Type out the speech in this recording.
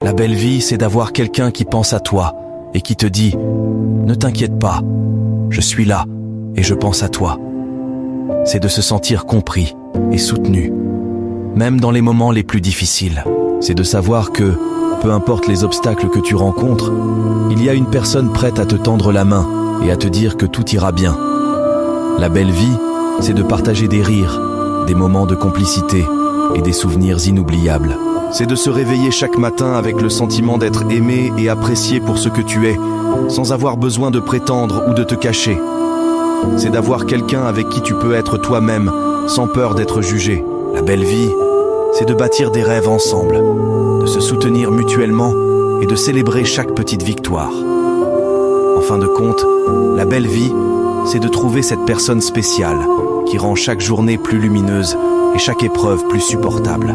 La belle vie, c'est d'avoir quelqu'un qui pense à toi et qui te dit « Ne t'inquiète pas, je suis là et je pense à toi ». C'est de se sentir compris et soutenu, même dans les moments les plus difficiles. C'est de savoir que, peu importe les obstacles que tu rencontres, il y a une personne prête à te tendre la main et à te dire que tout ira bien. La belle vie, c'est de partager des rires, des moments de complicité et des souvenirs inoubliables. C'est de se réveiller chaque matin avec le sentiment d'être aimé et apprécié pour ce que tu es, sans avoir besoin de prétendre ou de te cacher. C'est d'avoir quelqu'un avec qui tu peux être toi-même, sans peur d'être jugé. La belle vie, c'est de bâtir des rêves ensemble, de se soutenir mutuellement et de célébrer chaque petite victoire. En fin de compte, la belle vie, c'est de trouver cette personne spéciale qui rend chaque journée plus lumineuse et chaque épreuve plus supportable.